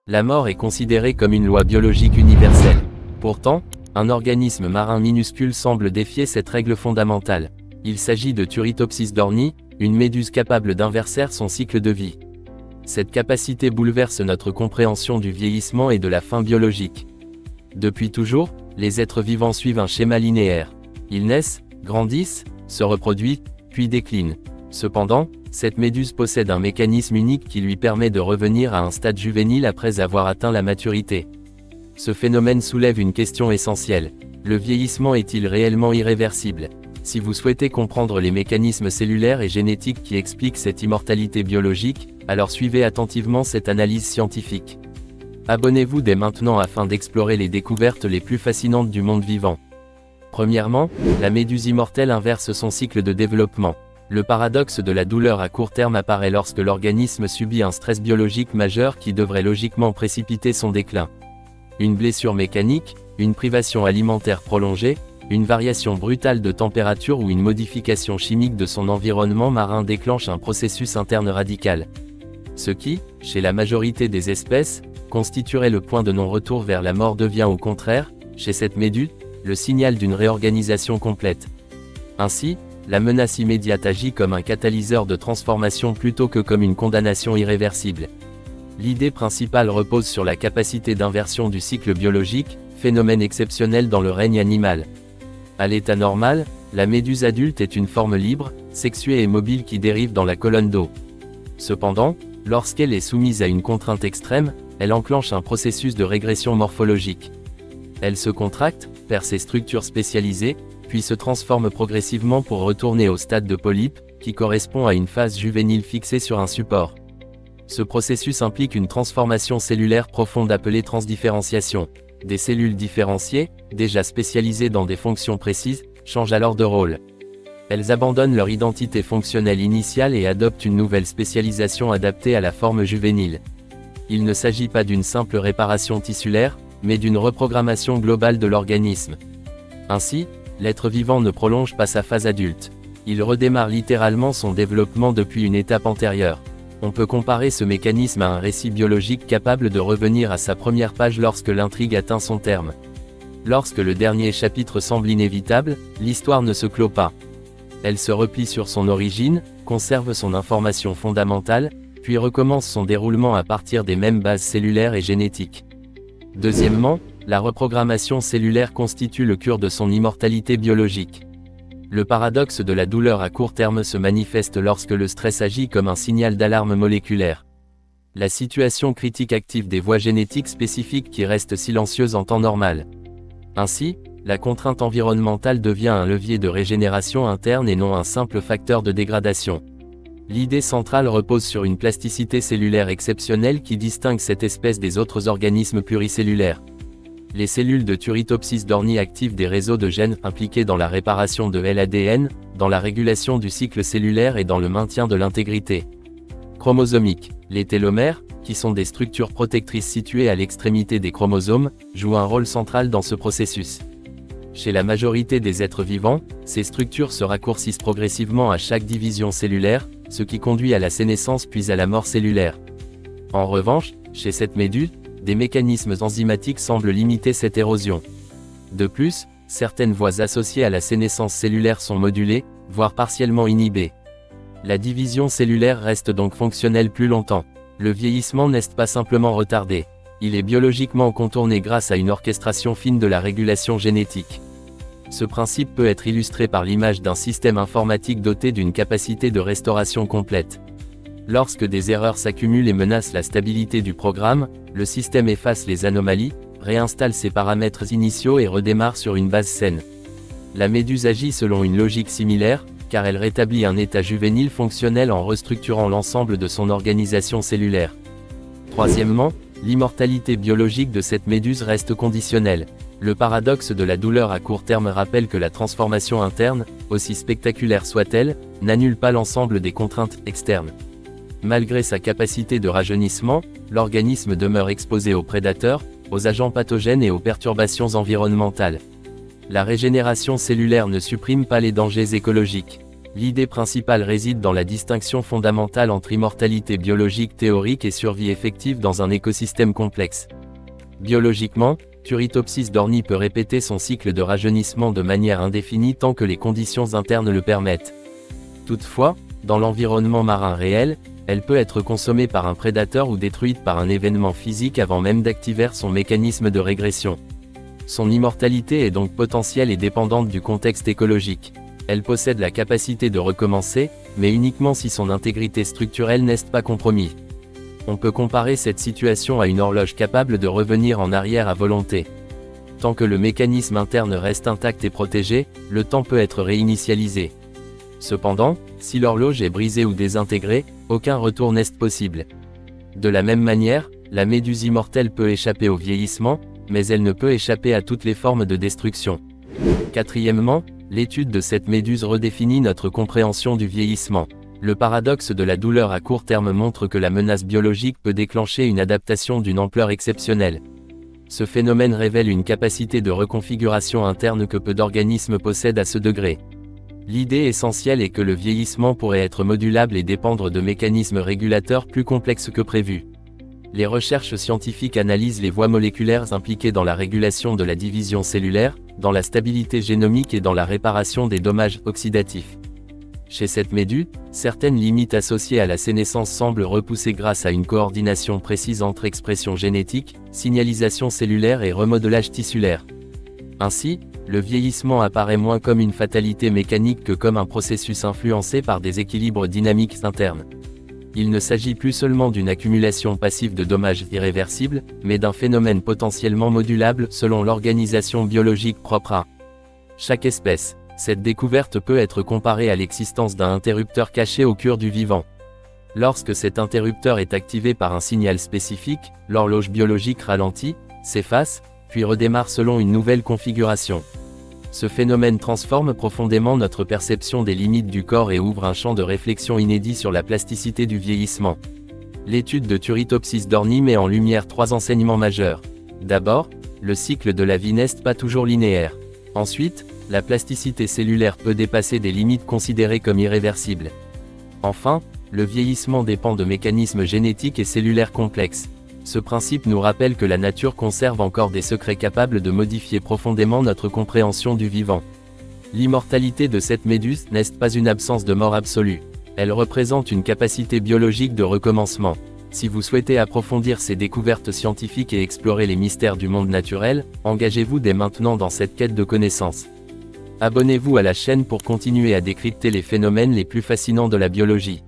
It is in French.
La mort est considérée comme une loi biologique universelle. Pourtant, un organisme marin minuscule semble défier cette règle fondamentale. Il s'agit de Turritopsis dorni, une méduse capable d'inverser son cycle de vie. Cette capacité bouleverse notre compréhension du vieillissement et de la fin biologique. Depuis toujours, les êtres vivants suivent un schéma linéaire. Ils naissent, grandissent, se reproduisent, puis déclinent. Cependant, cette méduse possède un mécanisme unique qui lui permet de revenir à un stade juvénile après avoir atteint la maturité. Ce phénomène soulève une question essentielle. Le vieillissement est-il réellement irréversible? Si vous souhaitez comprendre les mécanismes cellulaires et génétiques qui expliquent cette immortalité biologique, alors suivez attentivement cette analyse scientifique. Abonnez-vous dès maintenant afin d'explorer les découvertes les plus fascinantes du monde vivant. Premièrement, la méduse immortelle inverse son cycle de développement. Le paradoxe de la douleur à court terme apparaît lorsque l'organisme subit un stress biologique majeur qui devrait logiquement précipiter son déclin. Une blessure mécanique, une privation alimentaire prolongée, une variation brutale de température ou une modification chimique de son environnement marin déclenche un processus interne radical. Ce qui, chez la majorité des espèces, constituerait le point de non-retour vers la mort devient au contraire, chez cette méduse, le signal d'une réorganisation complète. Ainsi, la menace immédiate agit comme un catalyseur de transformation plutôt que comme une condamnation irréversible. L'idée principale repose sur la capacité d'inversion du cycle biologique, phénomène exceptionnel dans le règne animal. À l'état normal, la méduse adulte est une forme libre, sexuée et mobile qui dérive dans la colonne d'eau. Cependant, lorsqu'elle est soumise à une contrainte extrême, elle enclenche un processus de régression morphologique. Elle se contracte, perd ses structures spécialisées, puis se transforme progressivement pour retourner au stade de polype, qui correspond à une phase juvénile fixée sur un support. Ce processus implique une transformation cellulaire profonde appelée transdifférenciation. Des cellules différenciées, déjà spécialisées dans des fonctions précises, changent alors de rôle. Elles abandonnent leur identité fonctionnelle initiale et adoptent une nouvelle spécialisation adaptée à la forme juvénile. Il ne s'agit pas d'une simple réparation tissulaire, mais d'une reprogrammation globale de l'organisme. Ainsi, l'être vivant ne prolonge pas sa phase adulte. Il redémarre littéralement son développement depuis une étape antérieure. On peut comparer ce mécanisme à un récit biologique capable de revenir à sa première page lorsque l'intrigue atteint son terme. Lorsque le dernier chapitre semble inévitable, l'histoire ne se clôt pas. Elle se replie sur son origine, conserve son information fondamentale, puis recommence son déroulement à partir des mêmes bases cellulaires et génétiques. Deuxièmement, la reprogrammation cellulaire constitue le cœur de son immortalité biologique. Le paradoxe de la douleur à court terme se manifeste lorsque le stress agit comme un signal d'alarme moléculaire. La situation critique active des voies génétiques spécifiques qui restent silencieuses en temps normal. Ainsi, la contrainte environnementale devient un levier de régénération interne et non un simple facteur de dégradation. L'idée centrale repose sur une plasticité cellulaire exceptionnelle qui distingue cette espèce des autres organismes pluricellulaires. Les cellules de Turritopsis dorni activent des réseaux de gènes impliqués dans la réparation de l'ADN, dans la régulation du cycle cellulaire et dans le maintien de l'intégrité chromosomique. Les télomères, qui sont des structures protectrices situées à l'extrémité des chromosomes, jouent un rôle central dans ce processus. Chez la majorité des êtres vivants, ces structures se raccourcissent progressivement à chaque division cellulaire, ce qui conduit à la sénescence puis à la mort cellulaire. En revanche, chez cette méduse, des mécanismes enzymatiques semblent limiter cette érosion. De plus, certaines voies associées à la sénescence cellulaire sont modulées, voire partiellement inhibées. La division cellulaire reste donc fonctionnelle plus longtemps. Le vieillissement n'est pas simplement retardé. Il est biologiquement contourné grâce à une orchestration fine de la régulation génétique. Ce principe peut être illustré par l'image d'un système informatique doté d'une capacité de restauration complète. Lorsque des erreurs s'accumulent et menacent la stabilité du programme, le système efface les anomalies, réinstalle ses paramètres initiaux et redémarre sur une base saine. La méduse agit selon une logique similaire, car elle rétablit un état juvénile fonctionnel en restructurant l'ensemble de son organisation cellulaire. Troisièmement, l'immortalité biologique de cette méduse reste conditionnelle. Le paradoxe de la douleur à court terme rappelle que la transformation interne, aussi spectaculaire soit-elle, n'annule pas l'ensemble des contraintes externes. Malgré sa capacité de rajeunissement, l'organisme demeure exposé aux prédateurs, aux agents pathogènes et aux perturbations environnementales. La régénération cellulaire ne supprime pas les dangers écologiques. L'idée principale réside dans la distinction fondamentale entre immortalité biologique théorique et survie effective dans un écosystème complexe. Biologiquement, Turritopsis dorni peut répéter son cycle de rajeunissement de manière indéfinie tant que les conditions internes le permettent. Toutefois, dans l'environnement marin réel, elle peut être consommée par un prédateur ou détruite par un événement physique avant même d'activer son mécanisme de régression. Son immortalité est donc potentielle et dépendante du contexte écologique. Elle possède la capacité de recommencer, mais uniquement si son intégrité structurelle n'est pas compromise. On peut comparer cette situation à une horloge capable de revenir en arrière à volonté. Tant que le mécanisme interne reste intact et protégé, le temps peut être réinitialisé. Cependant, si l'horloge est brisée ou désintégrée, aucun retour n'est possible. De la même manière, la méduse immortelle peut échapper au vieillissement, mais elle ne peut échapper à toutes les formes de destruction. Quatrièmement, l'étude de cette méduse redéfinit notre compréhension du vieillissement. Le paradoxe de la douleur à court terme montre que la menace biologique peut déclencher une adaptation d'une ampleur exceptionnelle. Ce phénomène révèle une capacité de reconfiguration interne que peu d'organismes possèdent à ce degré. L'idée essentielle est que le vieillissement pourrait être modulable et dépendre de mécanismes régulateurs plus complexes que prévu. Les recherches scientifiques analysent les voies moléculaires impliquées dans la régulation de la division cellulaire, dans la stabilité génomique et dans la réparation des dommages oxydatifs. Chez cette méduse, certaines limites associées à la sénescence semblent repoussées grâce à une coordination précise entre expression génétique, signalisation cellulaire et remodelage tissulaire. Ainsi, le vieillissement apparaît moins comme une fatalité mécanique que comme un processus influencé par des équilibres dynamiques internes. Il ne s'agit plus seulement d'une accumulation passive de dommages irréversibles, mais d'un phénomène potentiellement modulable selon l'organisation biologique propre à chaque espèce. Cette découverte peut être comparée à l'existence d'un interrupteur caché au cœur du vivant. Lorsque cet interrupteur est activé par un signal spécifique, l'horloge biologique ralentit, s'efface, puis redémarre selon une nouvelle configuration. Ce phénomène transforme profondément notre perception des limites du corps et ouvre un champ de réflexion inédit sur la plasticité du vieillissement. L'étude de Turritopsis dorni met en lumière 3 enseignements majeurs. D'abord, le cycle de la vie n'est pas toujours linéaire. Ensuite, la plasticité cellulaire peut dépasser des limites considérées comme irréversibles. Enfin, le vieillissement dépend de mécanismes génétiques et cellulaires complexes. Ce principe nous rappelle que la nature conserve encore des secrets capables de modifier profondément notre compréhension du vivant. L'immortalité de cette méduse n'est pas une absence de mort absolue. Elle représente une capacité biologique de recommencement. Si vous souhaitez approfondir ces découvertes scientifiques et explorer les mystères du monde naturel, engagez-vous dès maintenant dans cette quête de connaissances. Abonnez-vous à la chaîne pour continuer à décrypter les phénomènes les plus fascinants de la biologie.